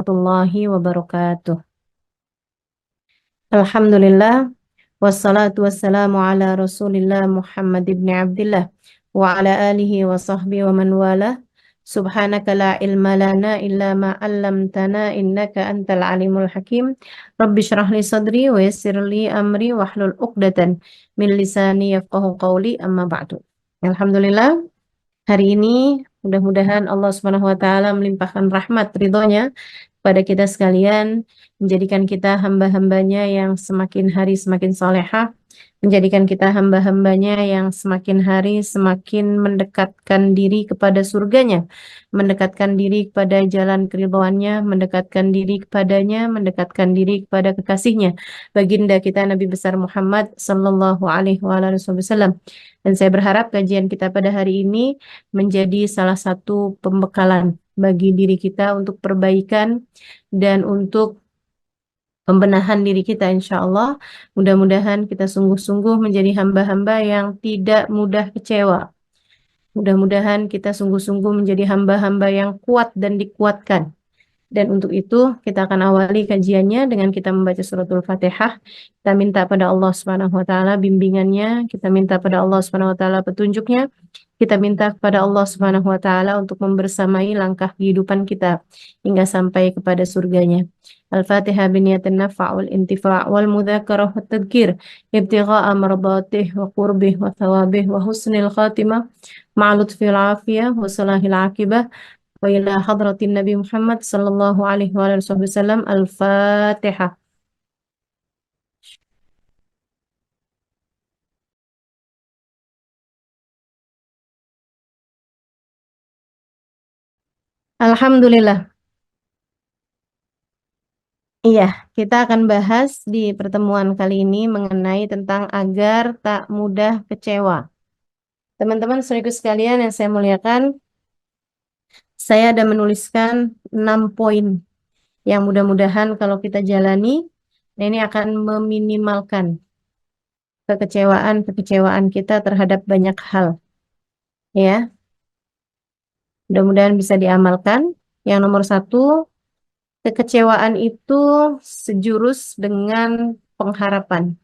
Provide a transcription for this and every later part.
warahmatullahi wabarakatuh. Alhamdulillah, wassalatu wassalamu ala Rasulillah Muhammad ibn Abdullah wa ala alihi wa sahbihi wa man wala. Subhanaka la ilma lana illa ma 'allamtana innaka antal alimul hakim. Rabbi shrah li sadri wa yassir li amri wahlul 'uqdatan min lisani yafqahu qawli amma ba'du. Alhamdulillah, hari ini mudah-mudahan Allah Subhanahu wa taala melimpahkan rahmat ridhonya pada kita sekalian, menjadikan kita hamba-hambanya yang semakin hari semakin solehah, menjadikan kita hamba-hambanya yang semakin hari semakin mendekatkan diri kepada surganya, mendekatkan diri kepada jalan keridhoannya, mendekatkan diri kepadanya, mendekatkan diri kepada kekasihnya, baginda kita Nabi besar Muhammad Sallallahu Alaihi Wasallam. Dan saya berharap kajian kita pada hari ini menjadi salah satu pembekalan bagi diri kita untuk perbaikan dan untuk pembenahan diri kita, insya Allah. Mudah-mudahan kita sungguh-sungguh menjadi hamba-hamba yang tidak mudah kecewa. Mudah-mudahan kita sungguh-sungguh menjadi hamba-hamba yang kuat dan dikuatkan. Dan untuk itu kita akan awali kajiannya dengan kita membaca suratul Fatihah. Kita minta pada Allah Subhanahu wa taala bimbingannya, kita minta pada Allah Subhanahu wa taala petunjuknya. Kita minta kepada Allah Subhanahu wa taala untuk membersamai langkah kehidupan kita hingga sampai kepada surganya. Al-Fatihah biniyatin nafa' wal intifa' wal mudzakarah wat tadhkir ibtigha'a mardatih wa qurbih wa thawabih wa husnil khatimah ma'a lutfil afiyah wa salahil akibah wa ila hadratin Nabi Muhammad sallallahu alaihi wasallam. Al-Fatihah. Alhamdulillah. Iya, kita akan bahas di pertemuan kali ini mengenai tentang agar tak mudah kecewa. Teman-teman saudaraku sekalian yang saya muliakan, saya ada menuliskan 6 poin yang mudah-mudahan kalau kita jalani, nah ini akan meminimalkan kekecewaan-kekecewaan kita terhadap banyak hal. Ya, mudah-mudahan bisa diamalkan. Yang nomor satu, kekecewaan itu sejurus dengan pengharapan.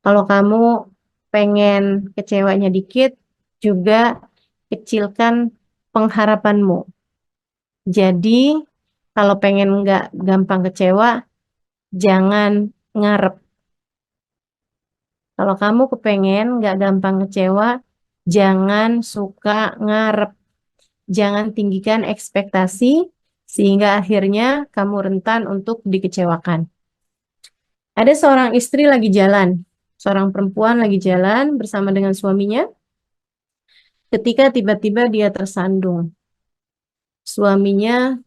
Kalau kamu pengen kecewanya dikit, juga kecilkan pengharapanmu. Jadi, kalau pengen nggak gampang kecewa, jangan ngarep. Kalau kamu kepengen nggak gampang kecewa, jangan suka ngarep. Jangan tinggikan ekspektasi, sehingga akhirnya kamu rentan untuk dikecewakan. Ada seorang istri lagi jalan, seorang perempuan lagi jalan bersama dengan suaminya, ketika tiba-tiba dia tersandung. Suaminya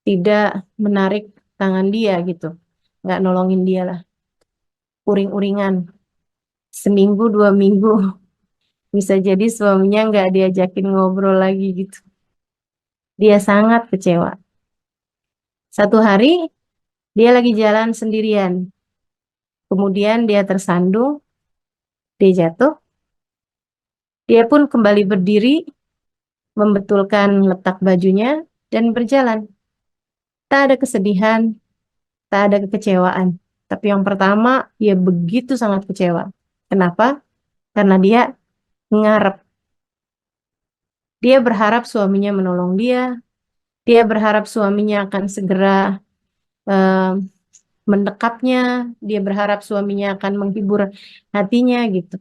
tidak menarik tangan dia gitu, nggak nolongin dia lah, uring-uringan, seminggu 2 minggu, bisa jadi suaminya nggak diajakin ngobrol lagi gitu. Dia sangat kecewa. Satu hari dia lagi jalan sendirian, kemudian dia tersandung, dia jatuh, dia pun kembali berdiri, membetulkan letak bajunya, dan berjalan. Tak ada kesedihan, tak ada kekecewaan. Tapi yang pertama, dia begitu sangat kecewa. Kenapa? Karena dia ngarep. Dia berharap suaminya menolong dia. Dia berharap suaminya akan segera eh, mendekapnya. Dia berharap suaminya akan menghibur hatinya gitu.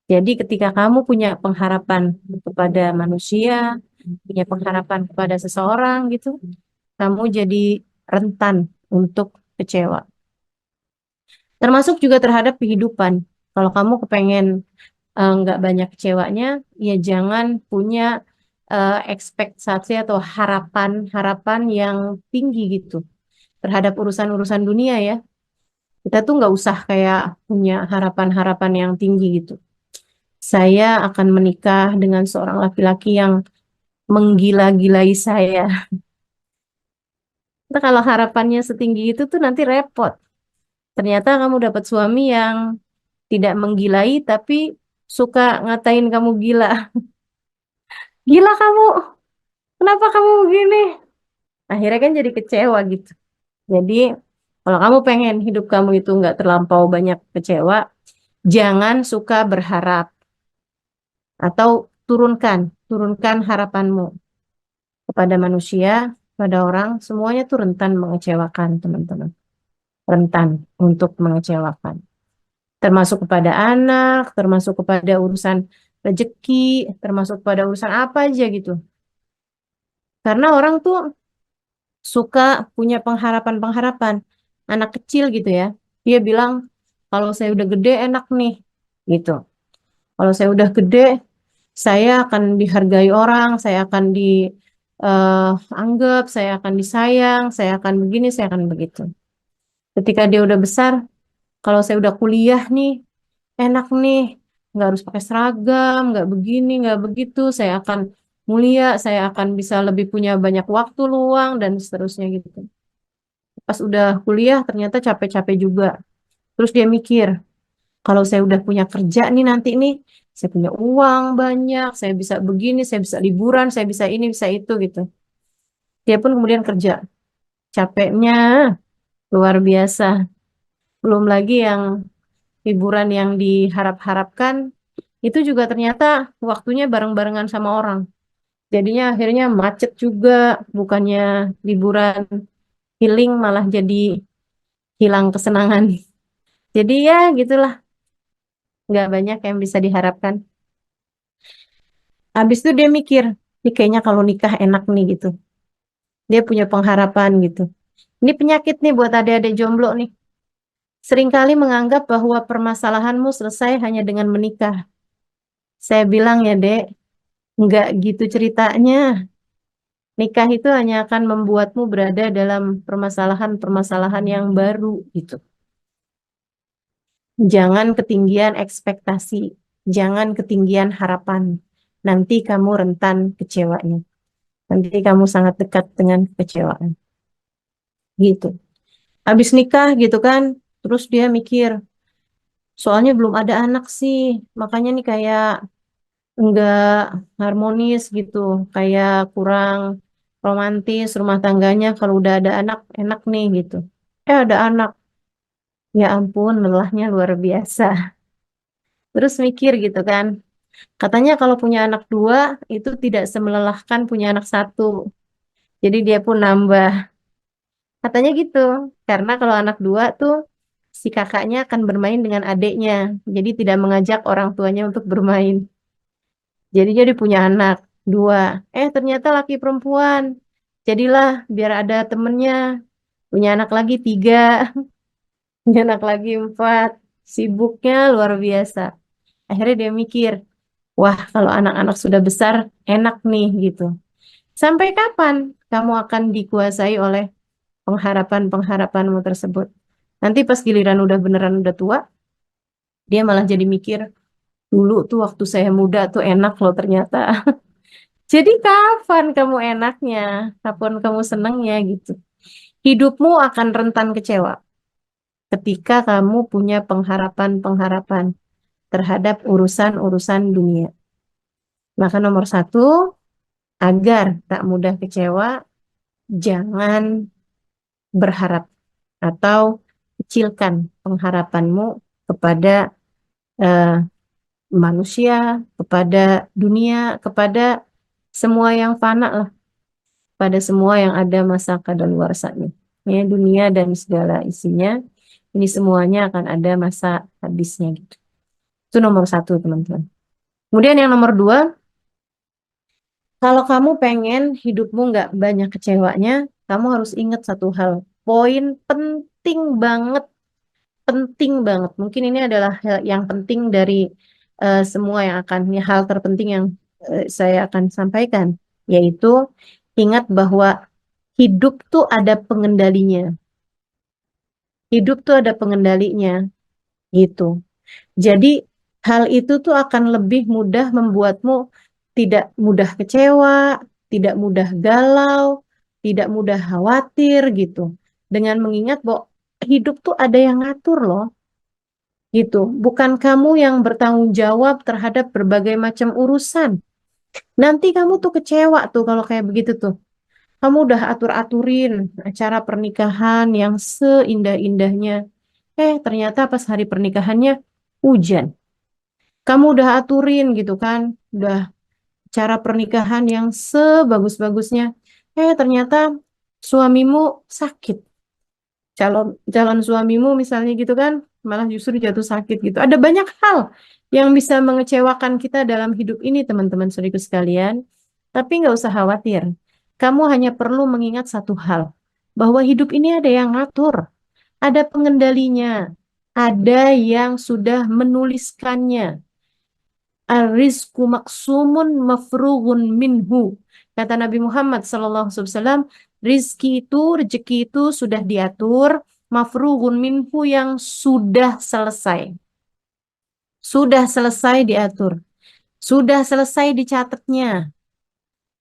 Jadi ketika kamu punya pengharapan kepada manusia, punya pengharapan kepada seseorang gitu, kamu jadi rentan untuk kecewa. Termasuk juga terhadap kehidupan. Kalau kamu kepengen nggak banyak kecewanya, ya jangan punya ekspektasi atau harapan-harapan yang tinggi gitu terhadap urusan-urusan dunia ya. Kita tuh nggak usah kayak punya harapan-harapan yang tinggi gitu. Saya akan menikah dengan seorang laki-laki yang menggila-gilai saya. Nah, kalau harapannya setinggi itu tuh nanti repot. Ternyata kamu dapat suami yang tidak menggilai tapi suka ngatain kamu gila. Gila kamu, kenapa kamu begini? Akhirnya kan jadi kecewa gitu. Jadi kalau kamu pengen hidup kamu itu nggak terlampau banyak kecewa, jangan suka berharap atau turunkan harapanmu kepada manusia, pada orang, semuanya tuh rentan mengecewakan, teman-teman. Rentan untuk mengecewakan. Termasuk kepada anak, termasuk kepada urusan rezeki, termasuk pada urusan apa aja gitu. Karena orang tuh suka punya pengharapan-pengharapan. Anak kecil gitu ya, dia bilang, kalau saya udah gede enak nih, gitu. Kalau saya udah gede, saya akan dihargai orang, saya akan dianggap, saya akan disayang, saya akan begini, saya akan begitu. Ketika dia udah besar, kalau saya udah kuliah nih, enak nih, nggak harus pakai seragam, nggak begini, nggak begitu, saya akan mulia, saya akan bisa lebih punya banyak waktu luang, dan seterusnya gitu. Pas udah kuliah, ternyata capek-capek juga. Terus dia mikir, kalau saya udah punya kerja nih nanti nih, saya punya uang banyak, saya bisa begini, saya bisa liburan, saya bisa ini, bisa itu gitu. Dia pun kemudian kerja. Capeknya luar biasa. Belum lagi yang hiburan yang diharap-harapkan, itu juga ternyata waktunya bareng-barengan sama orang. Jadinya akhirnya macet juga, bukannya liburan healing malah jadi hilang kesenangan. Jadi ya gitulah, nggak banyak yang bisa diharapkan. Habis itu dia mikir, ini kayaknya kalau nikah enak nih gitu. Dia punya pengharapan gitu. Ini penyakit nih buat adik-adik jomblo nih. Seringkali menganggap bahwa permasalahanmu selesai hanya dengan menikah. Saya bilang ya, Dek, nggak gitu ceritanya. Nikah itu hanya akan membuatmu berada dalam permasalahan-permasalahan yang baru gitu. Jangan ketinggian ekspektasi, jangan ketinggian harapan. Nanti kamu rentan kecewanya. Nanti kamu sangat dekat dengan kekecewaan. Gitu. Habis nikah gitu kan, terus dia mikir, soalnya belum ada anak sih, makanya nih kayak enggak harmonis gitu, kayak kurang romantis rumah tangganya. Kalau udah ada anak, enak nih gitu. Ada anak, ya ampun, lelahnya luar biasa. Terus mikir gitu kan, katanya kalau punya anak dua, itu tidak semelelahkan punya anak satu. Jadi dia pun nambah. Katanya gitu, karena kalau anak dua tuh si kakaknya akan bermain dengan adiknya, jadi tidak mengajak orang tuanya untuk bermain. Jadi punya anak dua. Ternyata laki perempuan. Jadilah biar ada temennya. Punya anak lagi tiga, punya anak lagi empat. Sibuknya luar biasa. Akhirnya dia mikir, wah kalau anak-anak sudah besar enak nih gitu. Sampai kapan kamu akan dikuasai oleh pengharapan-pengharapanmu tersebut? Nanti pas giliran udah beneran udah tua, dia malah jadi mikir, dulu tuh waktu saya muda tuh enak loh ternyata. Jadi kapan kamu enaknya? Kapan kamu senangnya gitu? Hidupmu akan rentan kecewa ketika kamu punya pengharapan-pengharapan terhadap urusan-urusan dunia. Maka nomor satu, agar tak mudah kecewa, jangan berharap atau kecilkan pengharapanmu kepada eh, manusia, kepada dunia, kepada semua yang fana lah, pada semua yang ada masa kadaluarsanya. Ya, dunia dan segala isinya, ini semuanya akan ada masa habisnya gitu. Itu nomor satu, teman-teman. Kemudian yang nomor dua, kalau kamu pengen hidupmu nggak banyak kecewanya, kamu harus ingat satu hal. Poin penting banget. Mungkin ini adalah hal yang penting dari semua yang akan, ini hal terpenting yang saya akan sampaikan, yaitu ingat bahwa hidup tuh ada pengendalinya. Hidup tuh ada pengendalinya, gitu. Jadi hal itu tuh akan lebih mudah membuatmu tidak mudah kecewa, tidak mudah galau, tidak mudah khawatir gitu. Dengan mengingat bahwa hidup tuh ada yang ngatur loh, gitu. Bukan kamu yang bertanggung jawab terhadap berbagai macam urusan. Nanti kamu tuh kecewa tuh kalau kayak begitu tuh. Kamu udah atur-aturin acara pernikahan yang seindah-indahnya. Ternyata pas hari pernikahannya hujan. Kamu udah aturin gitu kan, udah cara pernikahan yang sebagus-bagusnya. Ternyata suamimu sakit. Calon calon suamimu misalnya gitu kan, malah justru jatuh sakit gitu. Ada banyak hal yang bisa mengecewakan kita dalam hidup ini, teman-teman saudaraku sekalian. Tapi nggak usah khawatir. Kamu hanya perlu mengingat satu hal, bahwa hidup ini ada yang ngatur, ada pengendalinya, ada yang sudah menuliskannya. Ar-rizqu maksumun mafrughun minhu. Kata Nabi Muhammad SAW, rizki itu, rezeki itu sudah diatur, mafrughun minhu yang sudah selesai. Sudah selesai diatur. Sudah selesai dicatatnya.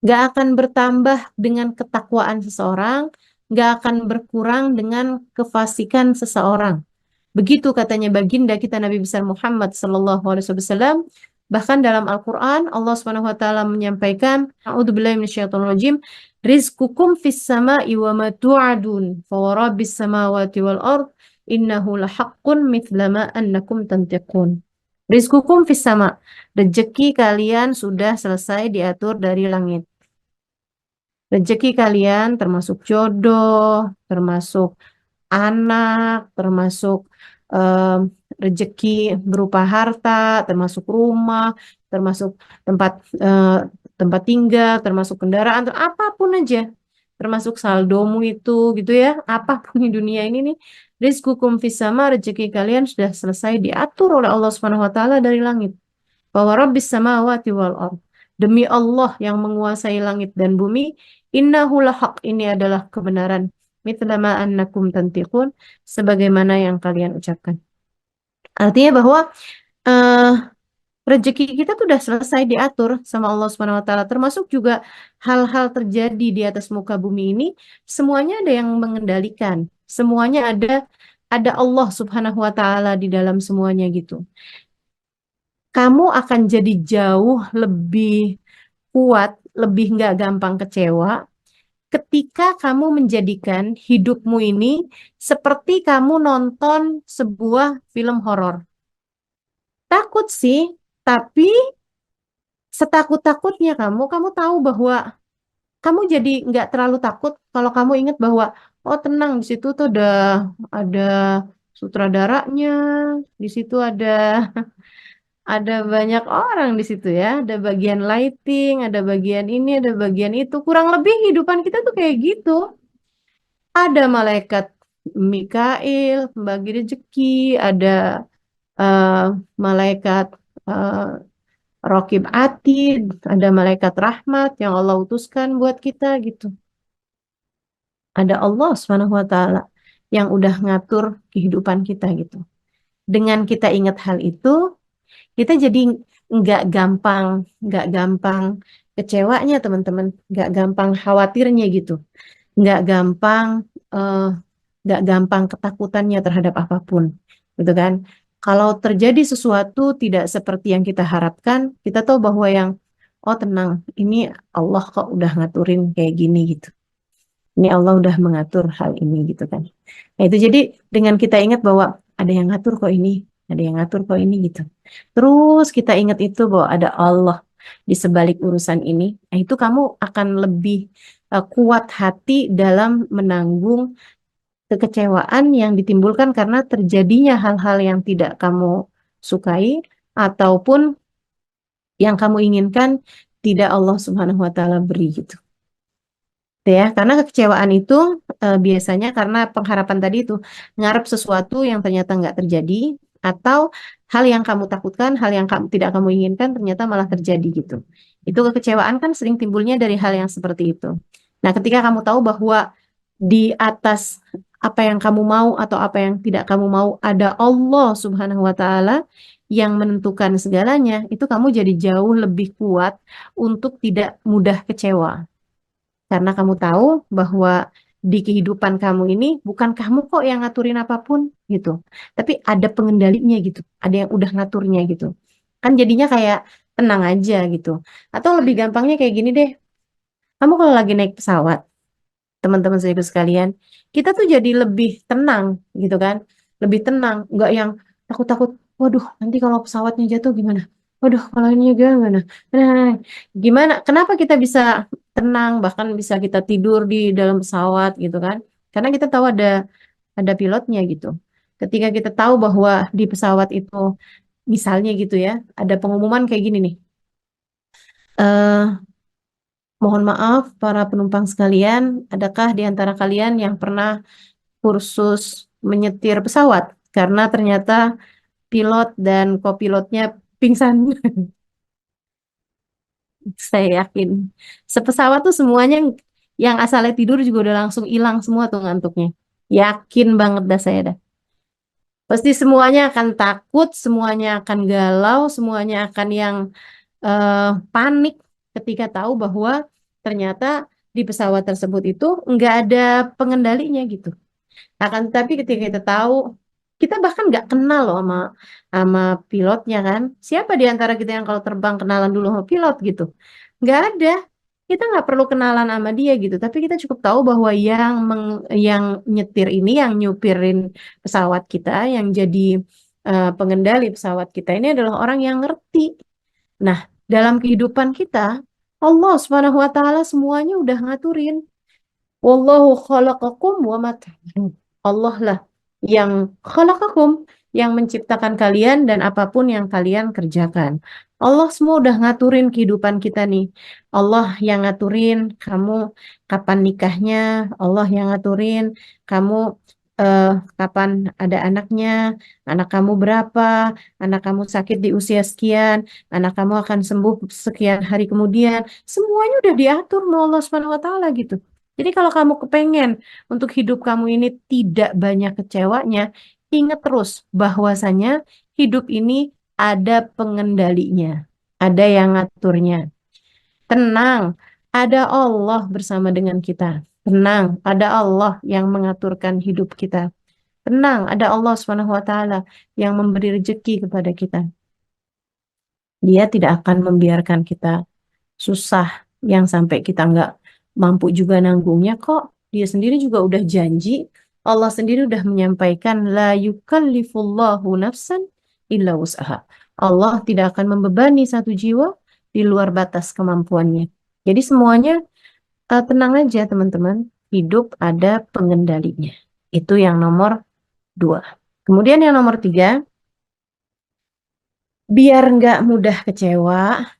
Gak akan bertambah dengan ketakwaan seseorang, gak akan berkurang dengan kefasikan seseorang. Begitu katanya baginda kita Nabi besar Muhammad sallallahu alaihi wasallam. Bahkan dalam Al-Qur'an Allah Subhanahu wa taala menyampaikan, A'udzubillahi minasyaitonirrajim, rizqukum fis sama'i wa ma tu'adun, fa rabbis samawati wal ard innahu lahaqqun mithla ma annakum tantiqun. Rizqukum fis sama. Rezeki kalian sudah selesai diatur dari langit. Rezeki kalian termasuk jodoh, termasuk anak, termasuk em, rezeki berupa harta, termasuk rumah, termasuk tempat eh, tempat tinggal, termasuk kendaraan, atau apapun aja, termasuk saldomu itu, gitu ya, apapun di dunia ini nih, rizqukum fis sama, rezeki kalian sudah selesai diatur oleh Allah Subhanahu Wa Taala dari langit. Bahwa Rabbis samawati wal ard. Demi Allah yang menguasai langit dan bumi, innahu lahaq, ini adalah kebenaran. Mithla ma annakum tantiqun, sebagaimana yang kalian ucapkan. Artinya bahwa eh, rezeki kita tuh udah selesai diatur sama Allah Subhanahu wa taala, termasuk juga hal-hal terjadi di atas muka bumi ini, semuanya ada yang mengendalikan. Semuanya ada Allah Subhanahu wa taala di dalam semuanya gitu. Kamu akan jadi jauh lebih kuat, lebih nggak gampang kecewa ketika kamu menjadikan hidupmu ini seperti kamu nonton sebuah film horor. Takut sih, tapi setakut-takutnya kamu tahu bahwa kamu jadi nggak terlalu takut kalau kamu ingat bahwa oh tenang, di situ tuh ada sutradaranya, di situ ada banyak orang di situ ya, ada bagian lighting, ada bagian ini, ada bagian itu. Kurang lebih kehidupan kita tuh kayak gitu. Ada malaikat Mikail, pembagi rezeki, ada eh, malaikat eh, Raqib Atid, ada malaikat rahmat yang Allah utuskan buat kita gitu. Ada Allah Subhanahu wa taala yang udah ngatur kehidupan kita gitu. Dengan kita ingat hal itu, kita jadi nggak gampang kecewanya teman-teman, nggak gampang khawatirnya gitu, nggak gampang eh, nggak gampang ketakutannya terhadap apapun, gitu kan? Kalau terjadi sesuatu tidak seperti yang kita harapkan, kita tahu bahwa oh tenang, ini Allah kok udah ngaturin kayak gini gitu. Ini Allah udah mengatur hal ini gitu kan. Nah itu jadi dengan kita ingat bahwa ada yang ngatur kok ini, ada yang ngatur kok ini gitu. Terus kita ingat itu bahwa ada Allah di sebalik urusan ini. Nah itu kamu akan lebih kuat hati dalam menanggung kekecewaan yang ditimbulkan karena terjadinya hal-hal yang tidak kamu sukai ataupun yang kamu inginkan tidak Allah Subhanahu wa taala beri gitu. Gitu ya, karena kekecewaan itu biasanya karena pengharapan tadi itu ngarep sesuatu yang ternyata nggak terjadi atau hal yang kamu takutkan, hal yang tidak kamu inginkan ternyata malah terjadi gitu. Itu kekecewaan kan sering timbulnya dari hal yang seperti itu. Nah, ketika kamu tahu bahwa di atas apa yang kamu mau atau apa yang tidak kamu mau ada Allah Subhanahu wa taala yang menentukan segalanya, itu kamu jadi jauh lebih kuat untuk tidak mudah kecewa. Karena kamu tahu bahwa di kehidupan kamu ini bukan kamu kok yang ngaturin apapun gitu. Tapi ada pengendalinya gitu. Ada yang udah ngaturnya gitu. Kan jadinya kayak tenang aja gitu. Atau lebih gampangnya kayak gini deh. Kamu kalau lagi naik pesawat. teman-teman saya sekalian, kita tuh jadi lebih tenang gitu kan, lebih tenang, nggak yang takut-takut. Waduh, nanti kalau pesawatnya jatuh gimana? Waduh, kalau ini gimana? Nah, gimana? Kenapa kita bisa tenang, bahkan bisa kita tidur di dalam pesawat gitu kan? Karena kita tahu ada pilotnya gitu. Ketika kita tahu bahwa di pesawat itu, misalnya gitu ya, ada pengumuman kayak gini nih. eh Mohon maaf para penumpang sekalian, adakah di antara kalian yang pernah kursus menyetir pesawat? Karena ternyata pilot dan kopilotnya pingsan. Saya yakin. Sepesawat tuh semuanya yang asalnya tidur juga udah langsung hilang semua tuh ngantuknya. Yakin banget dah saya dah. Pasti semuanya akan takut, semuanya akan galau, semuanya akan yang eh, panik ketika tahu bahwa ternyata di pesawat tersebut itu nggak ada pengendalinya gitu. Akan tetapi ketika kita tahu, kita bahkan nggak kenal loh sama pilotnya kan. Siapa di antara kita yang kalau terbang kenalan dulu sama pilot gitu? Nggak ada. Kita nggak perlu kenalan sama dia gitu. Tapi kita cukup tahu bahwa yang nyetir ini, yang nyupirin pesawat kita, yang jadi pengendali pesawat kita ini adalah orang yang ngerti. Nah, dalam kehidupan kita, Allah Subhanahu wa taala semuanya udah ngaturin. Wallahu khalaqakum wa ma ta'malun. Allah lah yang khalaqakum, yang menciptakan kalian dan apapun yang kalian kerjakan. Allah semua udah ngaturin kehidupan kita nih. Allah yang ngaturin kamu kapan nikahnya, Allah yang ngaturin kamu eh, kapan ada anaknya, anak kamu berapa, anak kamu sakit di usia sekian, anak kamu akan sembuh sekian hari kemudian. Semuanya udah diatur sama Allah Subhanahu wa taala gitu. Jadi kalau kamu kepengen untuk hidup kamu ini tidak banyak kecewanya, ingat terus bahwasanya hidup ini ada pengendalinya, ada yang ngaturnya. Tenang, ada Allah bersama dengan kita. Tenang, ada Allah yang mengaturkan hidup kita. Tenang, ada Allah Subhanahu wa taala yang memberi rezeki kepada kita. Dia tidak akan membiarkan kita susah yang sampai kita nggak mampu juga nanggungnya kok. Dia sendiri juga udah janji, Allah sendiri udah menyampaikan la yukallifullahu nafsan illa wus'aha. Allah tidak akan membebani satu jiwa di luar batas kemampuannya. Jadi semuanya tenang aja teman-teman. Hidup ada pengendalinya. Itu yang nomor dua. Kemudian yang nomor tiga, biar nggak mudah kecewa,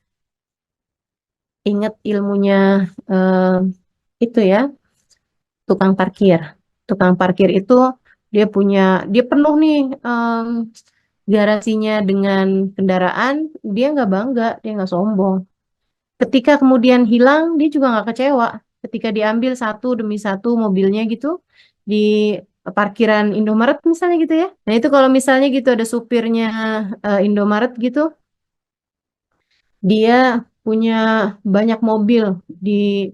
ingat ilmunya eh, itu ya, tukang parkir. Tukang parkir itu dia penuh nih garasinya dengan kendaraan, dia nggak bangga, dia nggak sombong. Ketika kemudian hilang, dia juga nggak kecewa. Ketika diambil satu demi satu mobilnya gitu di parkiran Indomaret misalnya gitu ya. Nah itu kalau misalnya gitu ada supirnya Indomaret gitu, dia punya banyak mobil di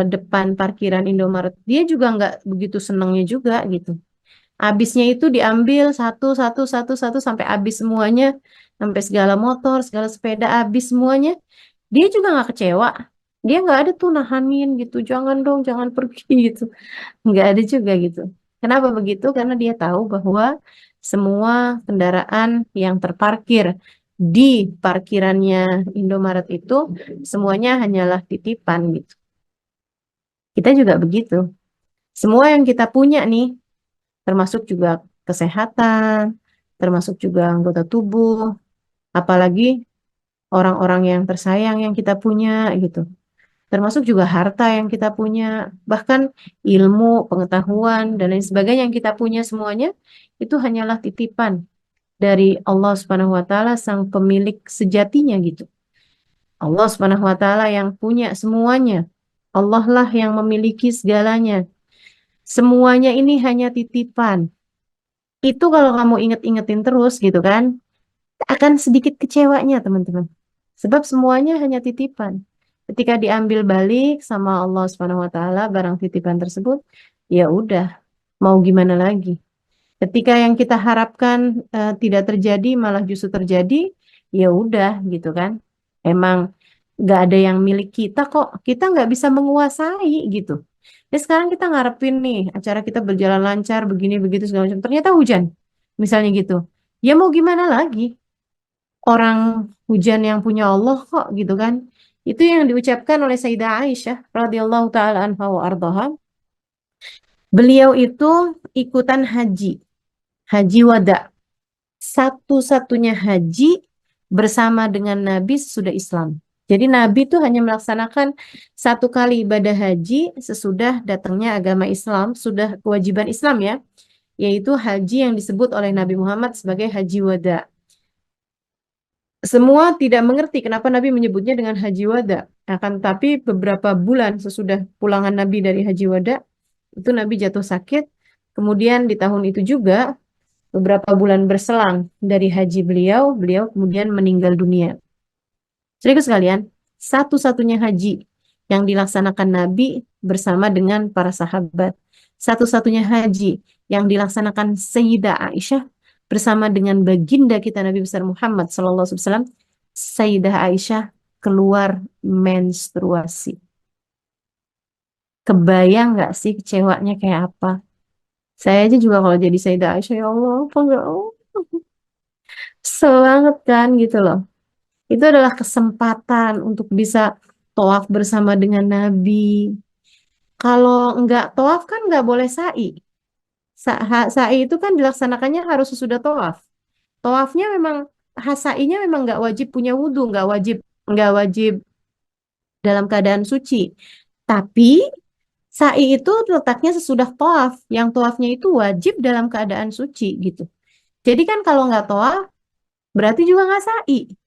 depan parkiran Indomaret. Dia juga nggak begitu senangnya juga gitu. Habisnya itu diambil satu, satu, satu, satu sampai habis semuanya, sampai segala motor, segala sepeda habis semuanya. Dia juga nggak kecewa. Dia nggak ada tuh nahanin gitu, jangan dong, jangan pergi gitu. Nggak ada juga gitu. Kenapa begitu? Karena dia tahu bahwa semua kendaraan yang terparkir di parkirannya Indomaret itu semuanya hanyalah titipan gitu. Kita juga begitu. Semua yang kita punya nih, termasuk juga kesehatan, termasuk juga anggota tubuh, apalagi orang-orang yang tersayang yang kita punya gitu. Termasuk juga harta yang kita punya, bahkan ilmu, pengetahuan, dan lain sebagainya yang kita punya semuanya, itu hanyalah titipan dari Allah Subhanahu wa Ta'ala, sang pemilik sejatinya gitu. Allah Subhanahu wa Ta'ala yang punya semuanya. Allah lah yang memiliki segalanya. Semuanya ini hanya titipan. Itu kalau kamu inget-ingetin terus gitu kan, akan sedikit kecewanya teman-teman. Sebab semuanya hanya titipan. Ketika diambil balik sama Allah Subhanahu wa taala barang titipan tersebut, ya udah, mau gimana lagi? Ketika yang kita harapkan tidak terjadi malah justru terjadi, ya udah gitu kan. Emang nggak ada yang milik kita kok. Kita nggak bisa menguasai gitu. Dan sekarang kita ngarepin nih acara kita berjalan lancar begini begitu segala macam. Ternyata hujan, misalnya gitu. Ya mau gimana lagi? Orang hujan yang punya Allah kok gitu kan? Itu yang diucapkan oleh Sayyidah Aisyah radhiyallahu taala anha wa ardaha. Beliau itu ikutan haji, haji wada. Satu-satunya haji bersama dengan Nabi sesudah Islam. Jadi Nabi itu hanya melaksanakan satu kali ibadah haji sesudah datangnya agama Islam, sudah kewajiban Islam ya, yaitu haji yang disebut oleh Nabi Muhammad sebagai haji wada. Semua tidak mengerti kenapa Nabi menyebutnya dengan haji wada. Akan tapi beberapa bulan sesudah pulangan Nabi dari haji wada, itu Nabi jatuh sakit. Kemudian di tahun itu juga beberapa bulan berselang dari haji beliau, beliau kemudian meninggal dunia. Saudaraku sekalian, satu-satunya haji yang dilaksanakan Nabi bersama dengan para sahabat. Satu-satunya haji yang dilaksanakan Sayyidah Aisyah bersama dengan baginda kita Nabi besar Muhammad SAW. Sayyidah Aisyah keluar menstruasi. Kebayang nggak sih kecewanya kayak apa? Saya aja juga kalau jadi Sayyidah Aisyah, ya Allah, apa enggak? Kesel banget kan gitu loh. Itu adalah kesempatan untuk bisa toaf bersama dengan Nabi. Kalau nggak toaf kan nggak boleh sa'i. Sa'i itu kan dilaksanakannya harus sesudah toaf. Toafnya memang, sa'inya memang nggak wajib punya wudhu, nggak wajib dalam keadaan suci. Tapi sa'i itu letaknya sesudah toaf. Yang toafnya itu wajib dalam keadaan suci gitu. Jadi kan kalau nggak toaf berarti juga nggak sa'i.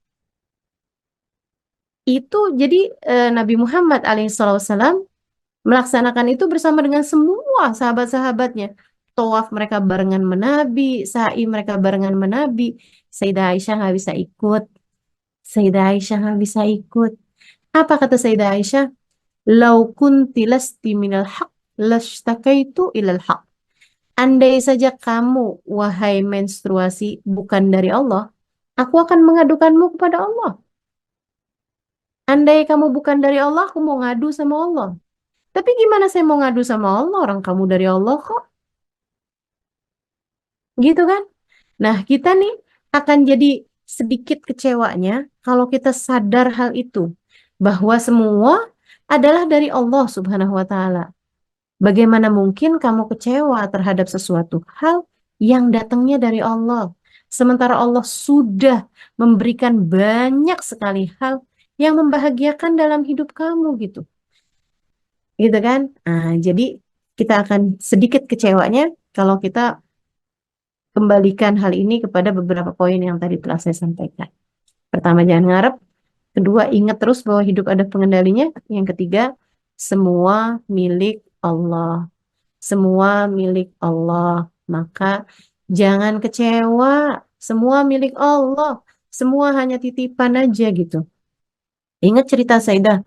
Itu jadi Nabi Muhammad alaihissalam melaksanakan itu bersama dengan semua sahabat-sahabatnya. Tawaf mereka barengan menabi, sa'i mereka barengan menabi. Sayyidah Aisyah nggak bisa ikut. Sayyidah Aisyah nggak bisa ikut. Apa kata Sayyidah Aisyah? Lau kunti lasti minal haq, lastakaitu ilal haq. Andai saja kamu, wahai menstruasi, bukan dari Allah, aku akan mengadukanmu kepada Allah. Andai kamu bukan dari Allah, aku mau ngadu sama Allah. Tapi gimana saya mau ngadu sama Allah, orang kamu dari Allah kok? Gitu kan? Nah, kita nih akan jadi sedikit kecewanya kalau kita sadar hal itu. Bahwa semua adalah dari Allah Subhanahu wa Ta'ala. Bagaimana mungkin kamu kecewa terhadap sesuatu hal yang datangnya dari Allah? Sementara Allah sudah memberikan banyak sekali hal yang membahagiakan dalam hidup kamu gitu. Gitu kan? Nah, jadi kita akan sedikit kecewanya kalau kita kembalikan hal ini kepada beberapa poin yang tadi telah saya sampaikan. Pertama, jangan ngarep. Kedua, ingat terus bahwa hidup ada pengendalinya. Yang ketiga, semua milik Allah. Semua milik Allah. Maka jangan kecewa. Semua milik Allah. Semua hanya titipan aja gitu. Ingat cerita Sayyidah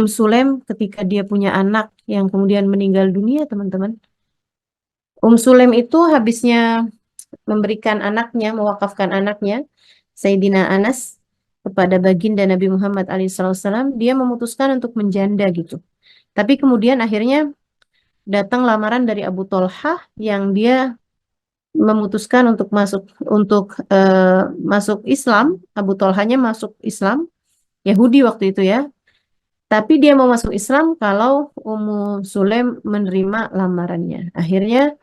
Sulaim ketika dia punya anak yang kemudian meninggal dunia, teman-teman. Sulaim itu habisnya memberikan anaknya, mewakafkan anaknya, Sayyidina Anas, kepada baginda Nabi Muhammad alaihissalam, dia memutuskan untuk menjanda gitu. Tapi kemudian akhirnya datang lamaran dari Abu Tolhah yang dia memutuskan untuk masuk Islam. Abu Tolhahnya masuk Islam, Yahudi waktu itu ya. Tapi dia mau masuk Islam kalau Ummu Sulaim menerima lamarannya. Akhirnya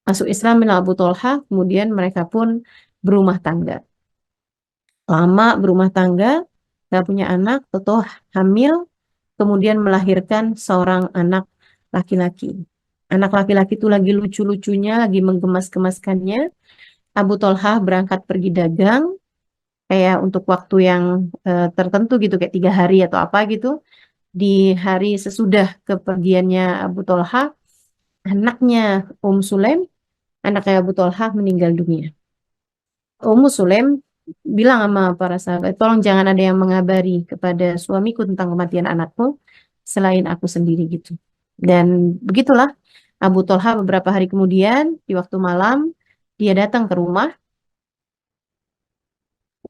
masuk Islam bin Abu Tolhah, kemudian mereka pun berumah tangga. Lama berumah tangga, gak punya anak, tentu hamil, kemudian melahirkan seorang anak laki-laki. Anak laki-laki itu lagi lucu-lucunya, lagi menggemas-gemaskannya. Abu Tolhah berangkat pergi dagang, kayak untuk waktu yang tertentu gitu, kayak 3 hari atau apa gitu. Di hari sesudah kepergiannya Abu Tolhah, anaknya Sulaim, anaknya Abu Tolhah meninggal dunia. Sulaim bilang sama para sahabat, tolong jangan ada yang mengabari kepada suamiku tentang kematian anakku selain aku sendiri gitu. Dan begitulah Abu Tolha beberapa hari kemudian di waktu malam dia datang ke rumah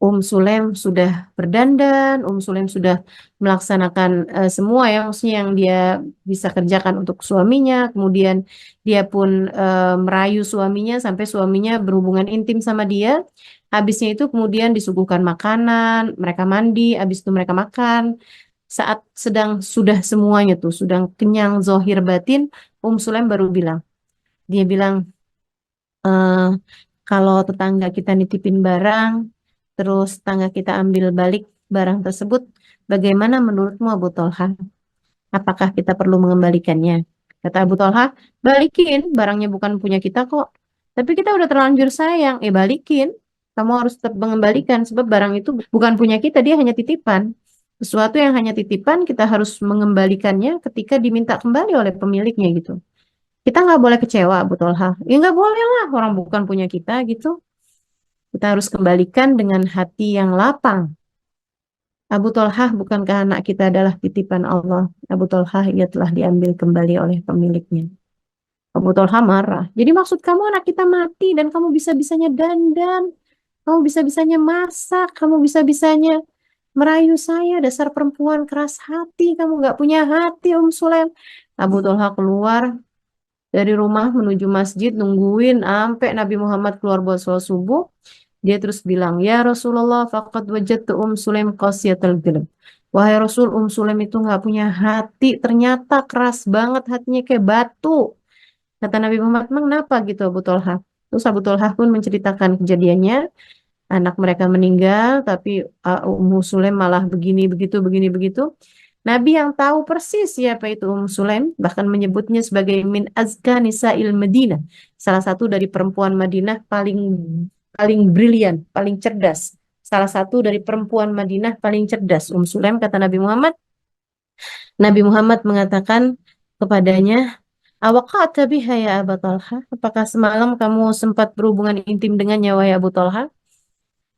Sulaim sudah berdandan, Sulaim sudah melaksanakan semua ya, maksudnya yang dia bisa kerjakan untuk suaminya. Kemudian dia pun merayu suaminya sampai suaminya berhubungan intim sama dia. Habisnya itu kemudian disuguhkan makanan, mereka mandi, habis itu mereka makan. Saat sedang sudah semuanya tuh, sudah kenyang zohir batin, Sulaim baru bilang, dia bilang, eh, kalau tetangga kita nitipin barang, terus tetangga kita ambil balik barang tersebut, bagaimana menurutmu Abu Tolha? Apakah kita perlu mengembalikannya? Kata Abu Tolha, balikin, barangnya bukan punya kita kok. Tapi kita udah terlanjur sayang, balikin. Kamu harus tetap mengembalikan, sebab barang itu bukan punya kita, dia hanya titipan. Sesuatu yang hanya titipan, kita harus mengembalikannya ketika diminta kembali oleh pemiliknya gitu. Kita nggak boleh kecewa, Abu Tolha. Ya nggak boleh lah, orang bukan punya kita gitu. Kita harus kembalikan dengan hati yang lapang. Abu Tolhah, bukankah anak kita adalah titipan Allah? Abu Tolhah, ia telah diambil kembali oleh pemiliknya. Abu Tolhah marah. Jadi maksud kamu anak kita mati dan kamu bisa-bisanya dandan, kamu bisa-bisanya masak, kamu bisa-bisanya merayu saya, dasar perempuan keras hati, kamu nggak punya hati, Sulaim. Abu Tolhah keluar dari rumah menuju masjid, nungguin sampai Nabi Muhammad keluar buat sholat subuh. Dia terus bilang, ya Rasulullah, faqad wajadtu Sulaim qasiyatal qalb. Wahai Rasul, Sulaim itu nggak punya hati, ternyata keras banget hatinya kayak batu. Kata Nabi Muhammad, emang kenapa gitu Abu Tolha? Terus Abu Tolha pun menceritakan kejadiannya, anak mereka meninggal, tapi Sulaim malah begini, begitu, begini, begitu. Nabi yang tahu persis siapa itu Sulaim, bahkan menyebutnya sebagai min azka nisa'il Madinah, salah satu dari perempuan Madinah paling paling brilian, paling cerdas. Salah satu dari perempuan Madinah paling cerdas, Sulaim, kata Nabi Muhammad. Nabi Muhammad mengatakan kepadanya, awaqa'ta biha ya Abu Talha? Apakah semalam kamu sempat berhubungan intim dengannya, wahai Abu Talha?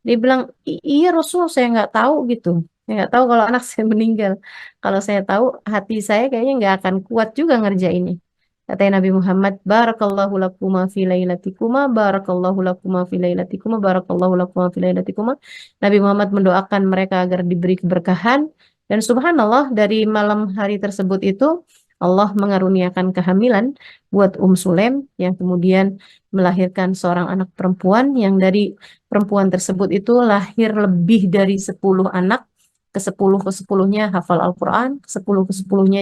Dia bilang, iya Rasul, saya nggak tahu gitu. Saya nggak tahu kalau anak saya meninggal. Kalau saya tahu, hati saya kayaknya nggak akan kuat juga ngerjainnya. Kata Nabi Muhammad, barakallahu lakuma fi lailatikuma, barakallahu lakuma fi lailatikuma, barakallahu lakuma fi lailatikuma. Nabi Muhammad mendoakan mereka agar diberi keberkahan. Dan subhanallah, dari malam hari tersebut itu, Allah mengaruniakan kehamilan buat Sulaim yang kemudian melahirkan seorang anak perempuan yang dari perempuan tersebut itu lahir lebih dari 10 anak, ke 10 hafal Al-Quran, ke 10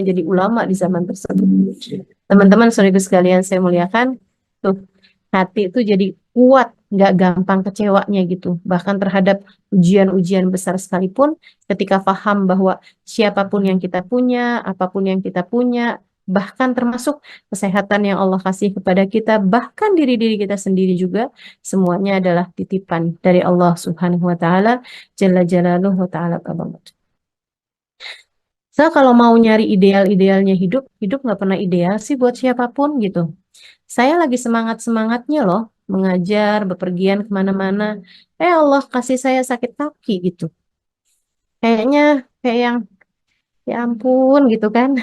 jadi ulama di zaman tersebut. Teman-teman, saudara sekalian saya muliakan, tuh hati itu jadi kuat, nggak gampang kecewanya gitu. Bahkan terhadap ujian-ujian besar sekalipun, ketika paham bahwa siapapun yang kita punya, apapun yang kita punya, bahkan termasuk kesehatan yang Allah kasih kepada kita, bahkan diri-diri kita sendiri juga, semuanya adalah titipan dari Allah Subhanahu wa taala, Jalla Jalaluhu wa taala kabamat. Saya kalau mau nyari ideal-idealnya hidup, hidup nggak pernah ideal sih buat siapapun gitu. Saya lagi semangat-semangatnya loh, mengajar, bepergian kemana-mana. Allah kasih saya sakit kaki gitu. Kayaknya kayak yang, ya ampun gitu kan.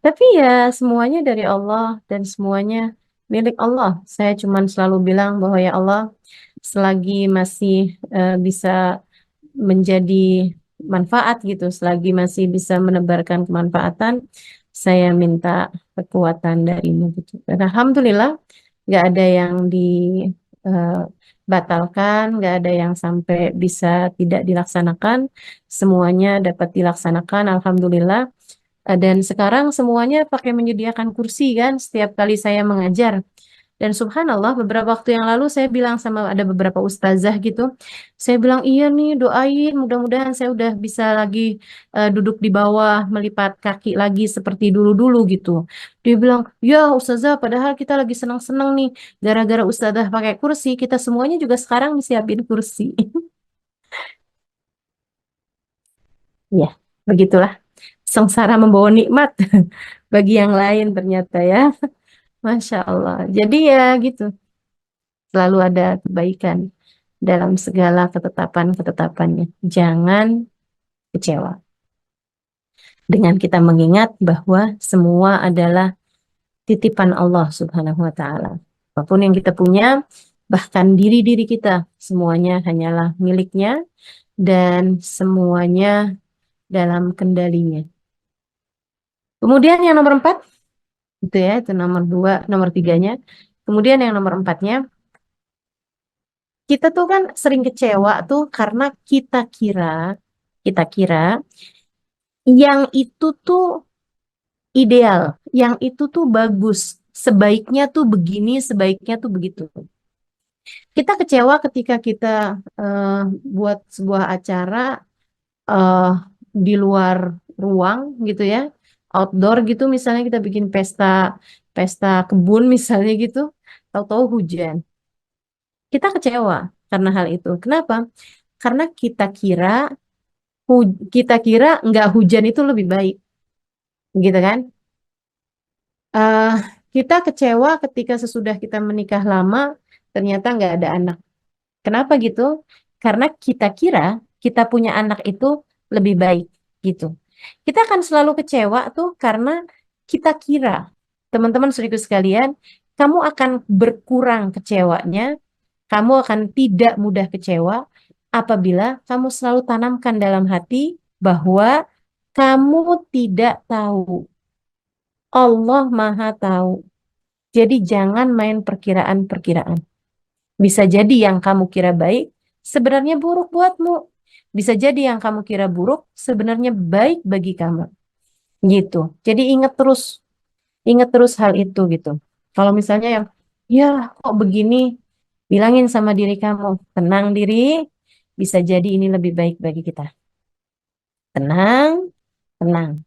Tapi ya semuanya dari Allah dan semuanya milik Allah. Saya cuman selalu bilang bahwa ya Allah, selagi masih bisa menjadi manfaat gitu, selagi masih bisa menebarkan kemanfaatan, saya minta kekuatan darimu gitu. Dan alhamdulillah nggak ada yang dibatalkan, nggak ada yang sampai bisa tidak dilaksanakan, semuanya dapat dilaksanakan, alhamdulillah. Dan sekarang semuanya pakai menyediakan kursi kan setiap kali saya mengajar. Dan subhanallah beberapa waktu yang lalu saya bilang sama ada beberapa ustazah gitu. Saya bilang iya nih doain mudah-mudahan saya udah bisa lagi duduk di bawah melipat kaki lagi seperti dulu-dulu gitu. Dia bilang, ya ustazah padahal kita lagi senang-senang nih. Gara-gara ustazah pakai kursi kita semuanya juga sekarang disiapin kursi. Ya, begitulah. Sengsara membawa nikmat bagi yang lain ternyata ya. Masya Allah. Jadi ya gitu. Selalu ada kebaikan dalam segala ketetapan-ketetapannya. Jangan kecewa. Dengan kita mengingat bahwa semua adalah titipan Allah Subhanahu wa taala. Apapun yang kita punya, bahkan diri-diri kita, semuanya hanyalah miliknya dan semuanya dalam kendalinya. Kemudian yang nomor empat, itu ya, itu nomor dua, nomor tiganya. Kemudian yang nomor empatnya, kita tuh kan sering kecewa tuh karena kita kira yang itu tuh ideal, yang itu tuh bagus, sebaiknya tuh begini, sebaiknya tuh begitu. Kita kecewa ketika kita eh, buat sebuah acara eh, di luar ruang gitu ya, outdoor gitu, misalnya kita bikin pesta pesta kebun misalnya gitu, tahu-tahu hujan. Kita kecewa karena hal itu. Kenapa? Karena kita kira nggak hujan itu lebih baik, gitu kan? eh Kita kecewa ketika sesudah kita menikah lama, ternyata nggak ada anak. Kenapa gitu? Karena kita kira kita punya anak itu lebih baik, gitu. Kita akan selalu kecewa tuh karena kita kira, teman-teman saudaraku sekalian, kamu akan berkurang kecewanya, kamu akan tidak mudah kecewa apabila kamu selalu tanamkan dalam hati bahwa kamu tidak tahu. Allah Maha Tahu. Jadi jangan main perkiraan-perkiraan. Bisa jadi yang kamu kira baik, sebenarnya buruk buatmu. Bisa jadi yang kamu kira buruk, sebenarnya baik bagi kamu. Gitu. Jadi ingat terus hal itu gitu. Kalau misalnya yang, ya kok begini, bilangin sama diri kamu, tenang diri, bisa jadi ini lebih baik bagi kita. Tenang, tenang.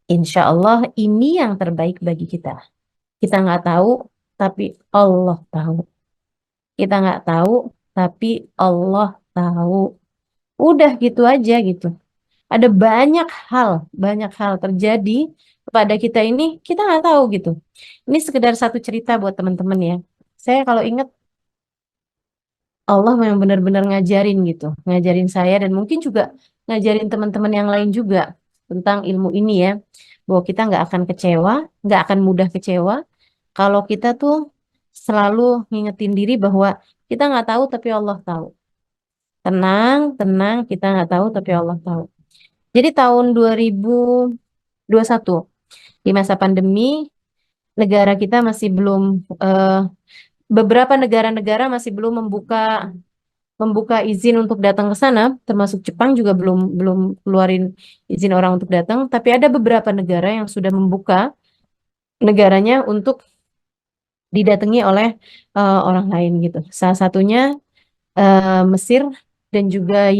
Insya Allah ini yang terbaik bagi kita. Kita nggak tahu, tapi Allah tahu. Kita nggak tahu, tapi Allah tahu. Udah gitu aja gitu. Ada banyak hal terjadi kepada kita ini, kita nggak tahu gitu. Ini sekedar satu cerita buat teman-teman ya. Saya kalau ingat Allah memang benar-benar ngajarin gitu, ngajarin saya dan mungkin juga ngajarin teman-teman yang lain juga tentang ilmu ini ya, bahwa kita nggak akan kecewa, nggak akan mudah kecewa kalau kita tuh selalu ngingetin diri bahwa kita nggak tahu tapi Allah tahu. Tenang, tenang, kita nggak tahu tapi Allah tahu. Jadi tahun 2021 di masa pandemi, negara kita masih belum beberapa negara-negara masih belum membuka membuka izin untuk datang ke sana, termasuk Jepang juga belum belum keluarin izin orang untuk datang, tapi ada beberapa negara yang sudah membuka negaranya untuk didatangi oleh orang lain gitu. Salah satunya Mesir dan juga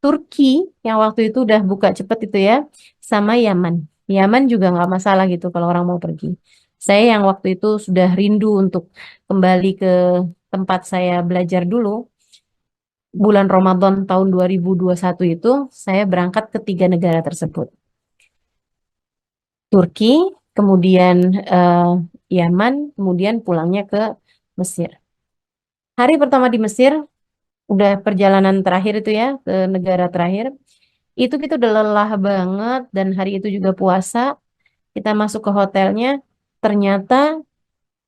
Turki yang waktu itu udah buka cepat itu ya, sama Yaman. Yaman juga nggak masalah gitu kalau orang mau pergi. Saya yang waktu itu sudah rindu untuk kembali ke tempat saya belajar dulu, bulan Ramadan tahun 2021 itu, saya berangkat ke tiga negara tersebut. Turki, kemudian eh, Yaman, kemudian pulangnya ke Mesir. Hari pertama di Mesir, udah perjalanan terakhir itu ya, ke negara terakhir. Itu kita udah lelah banget dan hari itu juga puasa. Kita masuk ke hotelnya, ternyata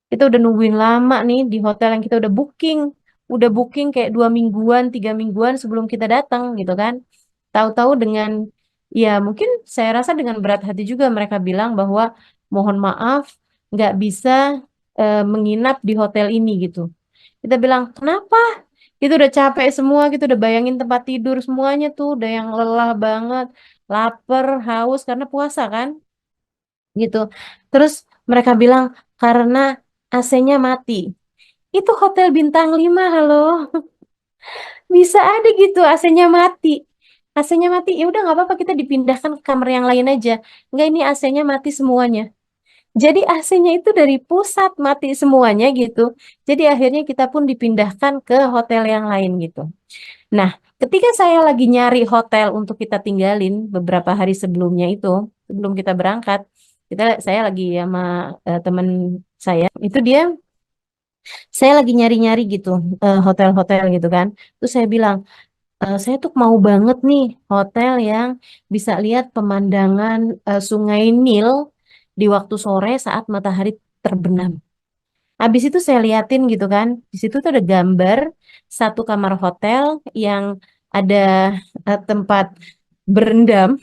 kita udah nungguin lama nih di hotel yang kita udah booking. Udah booking kayak 2 mingguan, 3 mingguan sebelum kita datang gitu kan. Tahu-tahu dengan, ya mungkin saya rasa dengan berat hati juga mereka bilang bahwa mohon maaf nggak bisa menginap di hotel ini gitu. Kita bilang, kenapa? Kita udah capek semua, kita udah bayangin tempat tidur semuanya tuh, udah yang lelah banget, lapar, haus karena puasa kan, gitu. Terus mereka bilang, karena AC-nya mati. Itu hotel bintang 5, halo. Bisa ada gitu AC-nya mati. AC-nya mati, ya udah nggak apa-apa kita dipindahkan ke kamar yang lain aja. Nggak, ini AC-nya mati semuanya. Jadi AC-nya itu dari pusat mati semuanya gitu. Jadi akhirnya kita pun dipindahkan ke hotel yang lain gitu. Nah, ketika saya lagi nyari hotel untuk kita tinggalin beberapa hari sebelumnya itu, sebelum kita berangkat, saya lagi sama teman saya, itu saya lagi nyari-nyari gitu hotel-hotel gitu kan. Terus saya bilang, saya tuh mau banget nih hotel yang bisa lihat pemandangan Sungai Nil di waktu sore saat matahari terbenam. Habis itu saya liatin gitu kan. Di situ tuh ada gambar satu kamar hotel yang ada tempat berendam,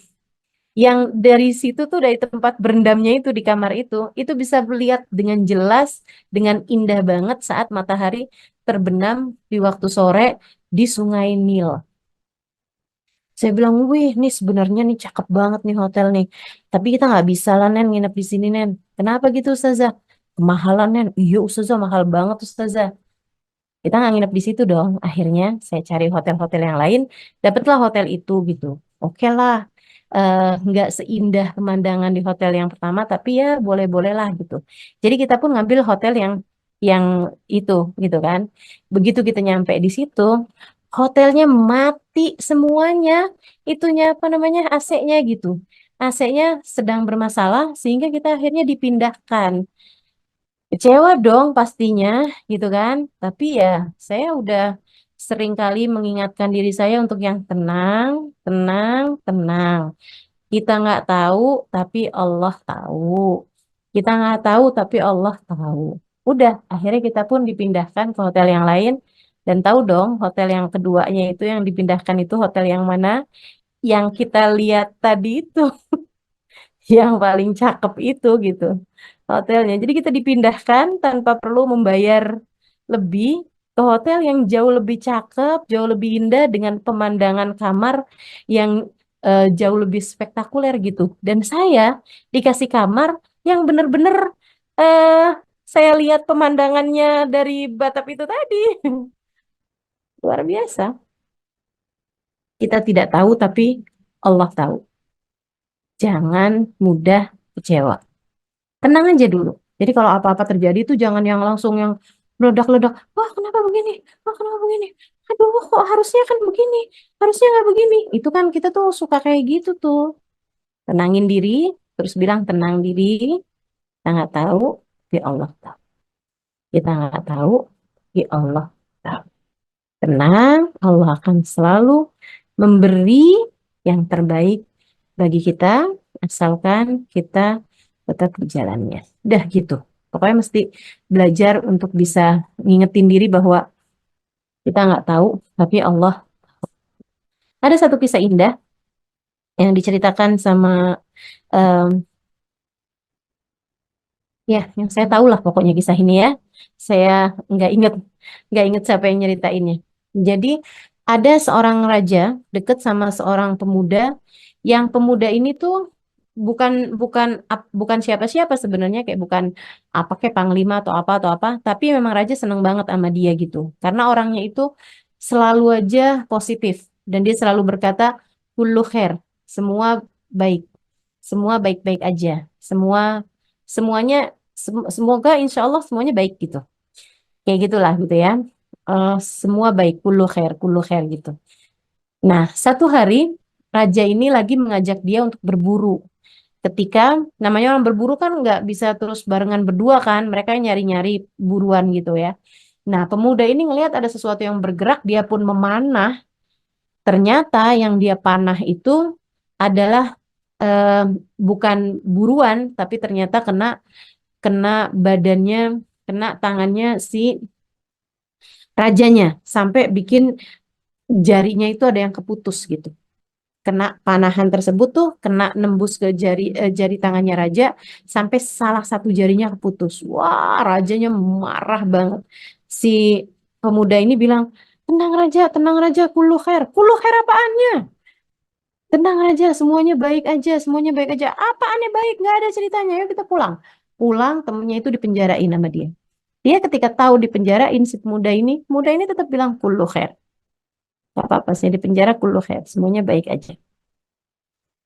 yang dari situ tuh dari tempat berendamnya itu di kamar itu bisa melihat dengan jelas, dengan indah banget saat matahari terbenam di waktu sore di Sungai Nil. Saya bilang, wih, nih sebenarnya nih cakep banget nih hotel nih. Tapi kita nggak bisa lah, Nen, nginep di sini, Nen. Kenapa gitu, Ustazah? Kemahalan, Nen. Iya, Ustazah, mahal banget, Ustazah. Kita nggak nginep di situ dong. Akhirnya saya cari hotel-hotel yang lain, dapatlah hotel itu gitu. Oke lah, nggak seindah pemandangan di hotel yang pertama, tapi ya boleh-boleh lah gitu. Jadi kita pun ngambil hotel yang itu gitu kan. Begitu kita nyampe di situ, hotelnya mati semuanya. Itunya apa namanya AC-nya gitu. AC-nya sedang bermasalah sehingga kita akhirnya dipindahkan. Kecewa dong pastinya gitu kan. Tapi ya saya udah sering kali mengingatkan diri saya untuk yang tenang, tenang, tenang. Kita nggak tahu tapi Allah tahu. Kita nggak tahu tapi Allah tahu. Udah, akhirnya kita pun dipindahkan ke hotel yang lain. Dan tahu dong hotel yang keduanya itu yang dipindahkan itu hotel yang mana? Yang kita lihat tadi itu. Yang paling cakep itu gitu hotelnya. Jadi kita dipindahkan tanpa perlu membayar lebih ke hotel yang jauh lebih cakep, jauh lebih indah dengan pemandangan kamar yang jauh lebih spektakuler gitu. Dan saya dikasih kamar yang bener-bener eh saya lihat pemandangannya dari batap itu tadi. Luar biasa. Kita tidak tahu tapi Allah tahu. Jangan mudah kecewa. Tenang aja dulu. Jadi kalau apa-apa terjadi itu jangan yang langsung yang meledak-ledak. Wah, kenapa begini? Wah, kenapa begini? Aduh, kok harusnya kan begini? Harusnya nggak begini. Itu kan kita tuh suka kayak gitu tuh. Tenangin diri, terus bilang tenang diri. Kita nggak tahu, ya Allah tahu. Kita nggak tahu, ya Allah tahu. Tenang, Allah akan selalu memberi yang terbaik bagi kita, asalkan kita tetap di jalannya. Udah gitu. Pokoknya mesti belajar untuk bisa ngingetin diri bahwa kita nggak tahu, tapi Allah. Ada satu kisah indah yang diceritakan sama em, ya, yang saya tahu lah pokoknya kisah ini ya. Saya nggak inget, nggak inget siapa yang nyeritainnya. Jadi ada seorang raja deket sama seorang pemuda, yang pemuda ini tuh bukan bukan bukan siapa-siapa sebenarnya, kayak bukan apa kayak panglima atau apa, tapi memang raja seneng banget sama dia gitu. Karena orangnya itu selalu aja positif dan dia selalu berkata kullu khair, semua baik, semua baik-baik aja, semua semuanya semoga insya Allah semuanya baik gitu. Kayak gitulah gitu ya. Eh, semua baik, kullu khair gitu. Nah, satu hari raja ini lagi mengajak dia untuk berburu. Ketika namanya orang berburu kan nggak bisa terus barengan berdua kan, mereka nyari-nyari buruan gitu ya. Nah, pemuda ini ngelihat ada sesuatu yang bergerak, dia pun memanah. Ternyata yang dia panah itu adalah eh, bukan buruan, tapi ternyata kena kena badannya, kena tangannya si rajanya sampai bikin jarinya itu ada yang keputus gitu. Kena panahan tersebut tuh kena nembus ke jari tangannya raja sampai salah satu jarinya keputus. Wah, rajanya marah banget. Si pemuda ini bilang, tenang raja, kulu khair apaannya? Tenang aja, semuanya baik aja, semuanya baik aja. Apaannya baik? Nggak ada ceritanya. Yuk kita pulang. Pulang, temennya itu dipenjarain sama dia. Dia ketika tahu dipenjarain si pemuda ini tetap bilang kullu khair. Gak apa-apa sih di penjara kullu khair. Semuanya baik aja.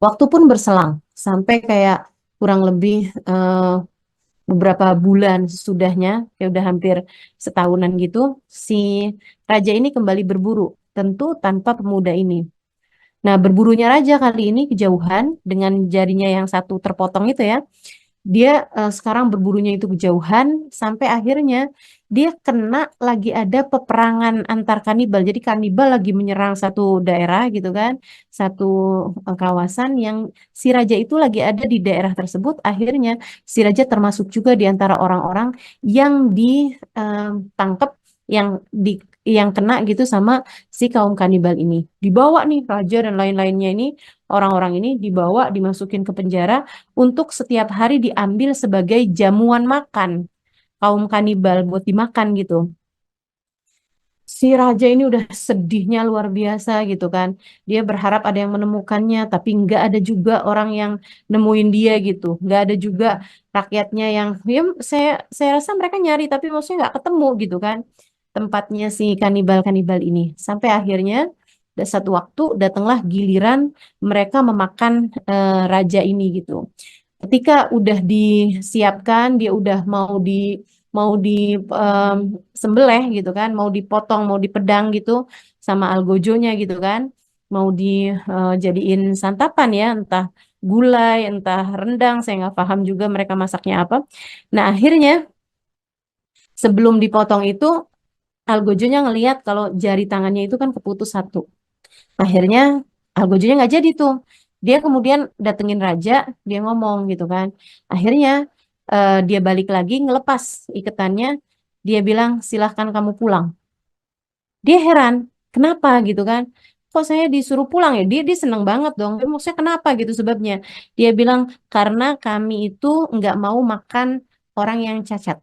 Waktu pun berselang sampai kayak kurang lebih beberapa bulan sesudahnya, kayak udah hampir setahunan gitu, si raja ini kembali berburu, tentu tanpa pemuda ini. Nah, berburunya raja kali ini kejauhan dengan jarinya yang satu terpotong itu ya. Dia sekarang berburunya itu kejauhan sampai akhirnya dia kena lagi ada peperangan antar kanibal. Jadi kanibal lagi menyerang satu daerah gitu kan, satu kawasan yang si raja itu lagi ada di daerah tersebut. Akhirnya si raja termasuk juga di antara orang-orang yang ditangkap, yang di yang kena gitu sama si kaum kanibal ini. Dibawa nih raja dan lain-lainnya ini, orang-orang ini dibawa dimasukin ke penjara untuk setiap hari diambil sebagai jamuan makan kaum kanibal buat dimakan gitu. Si raja ini udah sedihnya luar biasa gitu kan. Dia berharap ada yang menemukannya, tapi nggak ada juga orang yang nemuin dia gitu. Nggak ada juga rakyatnya yang, ya saya rasa mereka nyari, tapi maksudnya nggak ketemu gitu kan. Tempatnya si kanibal-kanibal ini. Sampai akhirnya satu waktu datanglah giliran mereka memakan raja ini gitu. Ketika udah disiapkan, dia udah mau di em, sembelih gitu kan, mau dipotong, mau dipedang gitu sama algojonya gitu kan, mau dijadiin santapan ya, entah gulai, entah rendang, saya nggak paham juga mereka masaknya apa. Nah akhirnya sebelum dipotong itu algojonya ngelihat kalau jari tangannya itu kan keputus satu. Akhirnya Algojonya nggak jadi tuh. Dia kemudian datengin raja, dia ngomong gitu kan. Akhirnya dia balik lagi ngelepas ikatannya. Dia bilang silahkan kamu pulang. Dia heran, kenapa gitu kan? Kok saya disuruh pulang ya? Dia seneng banget dong. Dia maksudnya kenapa gitu sebabnya? Dia bilang karena kami itu nggak mau makan orang yang cacat.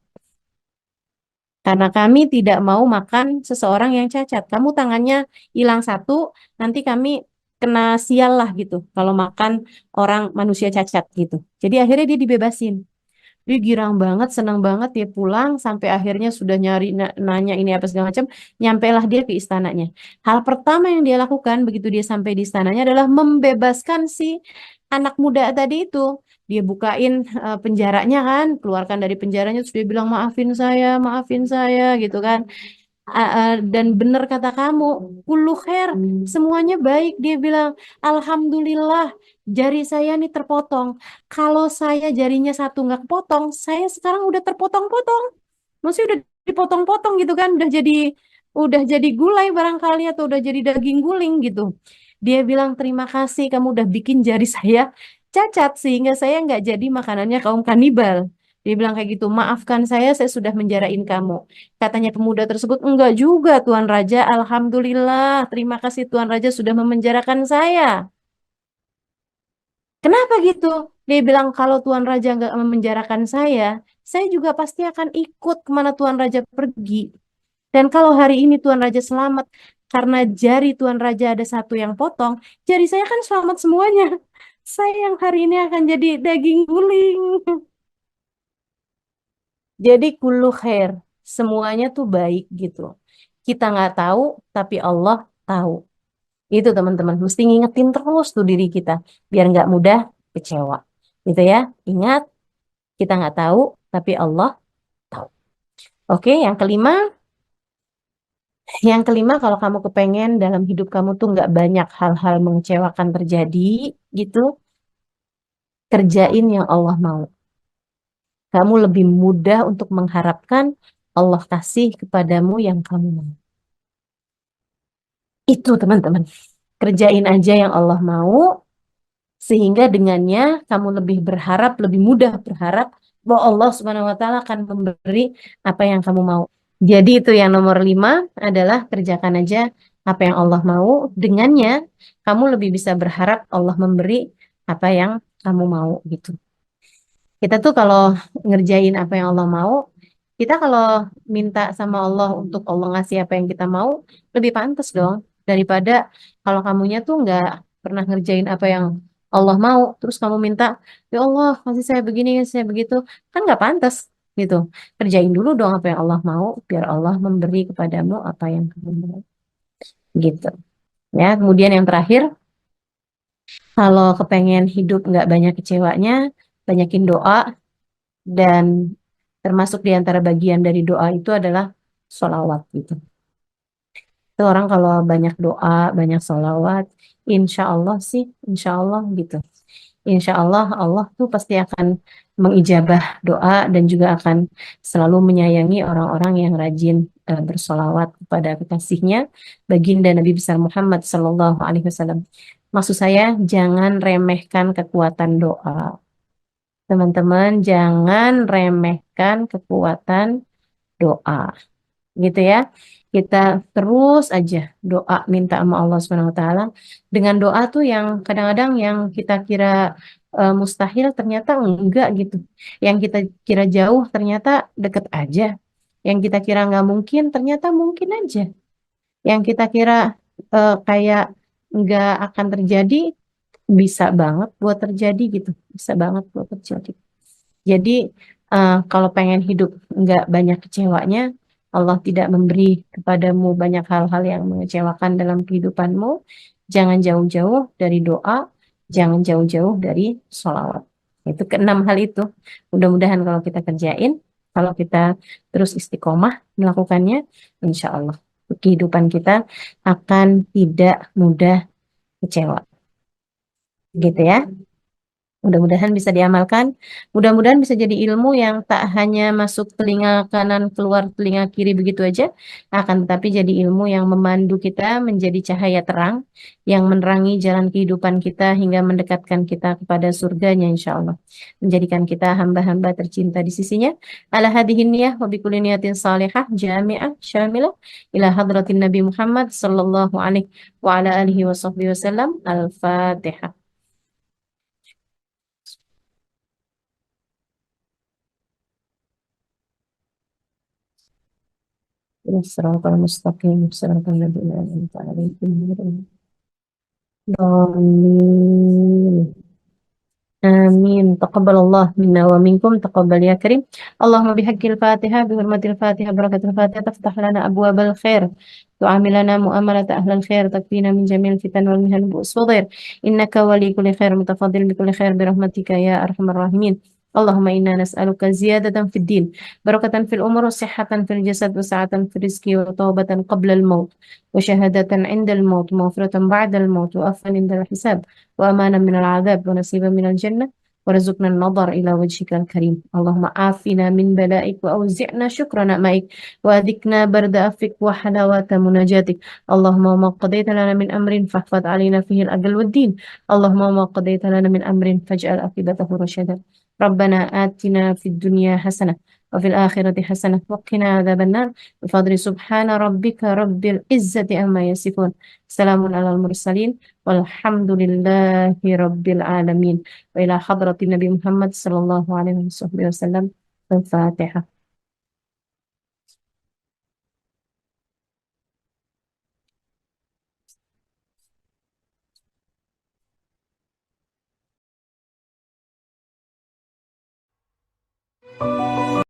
Karena kami tidak mau makan seseorang yang cacat. Kamu tangannya hilang satu, nanti kami kena sial lah gitu. Kalau makan orang manusia cacat gitu. Jadi akhirnya dia dibebasin. Dia girang banget, senang banget dia pulang sampai akhirnya sudah nyari nanya ini apa segala macam, nyampailah dia ke istananya. Hal pertama yang dia lakukan begitu dia sampai di istananya adalah membebaskan si anak muda tadi itu. Dia bukain penjaranya kan, keluarkan dari penjaranya terus dia bilang maafin saya gitu kan. Dan benar kata kamu, kullu khair, semuanya baik. Dia bilang, Alhamdulillah, jari saya nih terpotong. Kalau saya jarinya satu nggak kepotong, saya sekarang udah terpotong-potong. Maksudnya udah dipotong-potong gitu kan, udah jadi gulai barangkali atau udah jadi daging guling gitu. Dia bilang terima kasih kamu udah bikin jari saya cacat sehingga saya nggak jadi makanannya kaum kanibal. Dia bilang kayak gitu, maafkan saya sudah menjarain kamu. Katanya pemuda tersebut, enggak juga Tuan Raja, Alhamdulillah, terima kasih Tuan Raja sudah memenjarakan saya. Kenapa gitu? Dia bilang kalau Tuan Raja nggak memenjarakan saya juga pasti akan ikut kemana Tuan Raja pergi. Dan kalau hari ini Tuan Raja selamat, karena jari Tuan Raja ada satu yang potong, jari saya kan selamat semuanya. Saya yang hari ini akan jadi daging guling. Jadi kullu khair, semuanya tuh baik gitu. Kita nggak tahu, tapi Allah tahu. Itu teman-teman, mesti ngingetin terus tuh diri kita, biar nggak mudah kecewa. Gitu ya, ingat, kita nggak tahu, tapi Allah tahu. Oke, yang kelima kalau kamu kepengen dalam hidup kamu tuh nggak banyak hal-hal mengecewakan terjadi, gitu, kerjain yang Allah mau. Kamu lebih mudah untuk mengharapkan Allah kasih kepadamu yang kamu mau. Itu teman-teman. Kerjain aja yang Allah mau, sehingga dengannya kamu lebih berharap, lebih mudah berharap bahwa Allah Subhanahu wa Ta'ala akan memberi apa yang kamu mau. Jadi itu yang nomor 5 adalah kerjakan aja apa yang Allah mau. Dengannya kamu lebih bisa berharap Allah memberi apa yang kamu mau gitu. Kita tuh kalau ngerjain apa yang Allah mau, kita kalau minta sama Allah untuk Allah ngasih apa yang kita mau, lebih pantas dong daripada kalau kamunya tuh nggak pernah ngerjain apa yang Allah mau, terus kamu minta, ya Allah kasih saya begini, kasih saya begitu, kan nggak pantas gitu. Kerjain dulu dong apa yang Allah mau, biar Allah memberi kepadamu apa yang kamu mau, gitu. Ya, kemudian yang terakhir, kalau kepengen hidup nggak banyak kecewanya, banyakin doa. Dan termasuk di antara bagian dari doa itu adalah sholawat gitu. Itu orang kalau banyak doa, banyak sholawat, insya Allah sih, insya Allah gitu. insya Allah Allah tuh pasti akan mengijabah doa dan juga akan selalu menyayangi orang-orang yang rajin bersolawat kepada kekasihnya, baginda Nabi besar Muhammad Sallallahu Alaihi Wasallam. Maksud saya, jangan remehkan kekuatan doa. Teman-teman, jangan remehkan kekuatan doa, gitu ya. Kita terus aja doa minta sama Allah Subhanahu wa taala. Dengan doa tuh yang kadang-kadang yang kita kira mustahil ternyata enggak gitu. Yang kita kira jauh ternyata deket aja. Yang kita kira nggak mungkin ternyata mungkin aja. Yang kita kira kayak nggak akan terjadi bisa banget buat terjadi gitu. Bisa banget buat terjadi. Jadi kalau pengen hidup nggak banyak kecewanya, Allah tidak memberi kepadamu banyak hal-hal yang mengecewakan dalam kehidupanmu. Jangan jauh-jauh dari doa, jangan jauh-jauh dari sholawat. Itu keenam hal itu. Mudah-mudahan kalau kita kerjain, kalau kita terus istiqomah melakukannya, insya Allah kehidupan kita akan tidak mudah kecewa. Gitu ya. Mudah-mudahan bisa diamalkan. Mudah-mudahan bisa jadi ilmu yang tak hanya masuk telinga kanan, keluar telinga kiri begitu aja, akan tetapi jadi ilmu yang memandu kita menjadi cahaya terang, yang menerangi jalan kehidupan kita hingga mendekatkan kita kepada surganya insya Allah. Menjadikan kita hamba-hamba tercinta di sisinya. Ala hadihin niyah wa bikulli niyatin salihah jami'ah syamilah ila hadratin Nabi Muhammad sallallahu alaihi wa ala alihi wa sahbihi wasallam. Al-Fatihah. الصراط المستقيم صراط الذين أنعمت عليهم غير الضالين آمين تقبل الله منا ومنكم تقبل يا كريم اللهم بحق الفاتحة بحرمة الفاتحة بركة الفاتحة تفتح لنا أبواب الخير تعاملنا مؤاملة أهل الخير تكفينا من جميع الفتن والمهن بؤس وضير إنك ولي كل خير متفضل بكل خير برحمتك يا أرحم الراحمين اللهم إنا نسألك زيادة في الدين بركة في الأمور وصحة في الجسد وسعة في الرزق وتوبة قبل الموت وشهادة عند الموت ومغفرة بعد الموت وعفوا عند الحساب وأمانا من العذاب ونصيبا من الجنة ورزقنا النظر إلى وجهك الكريم اللهم عافنا من بلائك وأوزعنا شكر نعمائك وأذقنا برد عفوك وحلاوة مناجاتك اللهم وما قضيت لنا من أمر فاحفظ علينا فيه الأجل والدين اللهم وما قضيت لنا من أمر فاجعل عاقبته رشدا ربنا آتنا في الدنيا حسنة وفي الآخرة حسنة وقنا عذاب النار بفضل سبحان ربك رب العزة عما يصفون سلام على المرسلين والحمد لله رب العالمين وإلى حضرة النبي محمد صلى الله عليه وسلم الفاتحة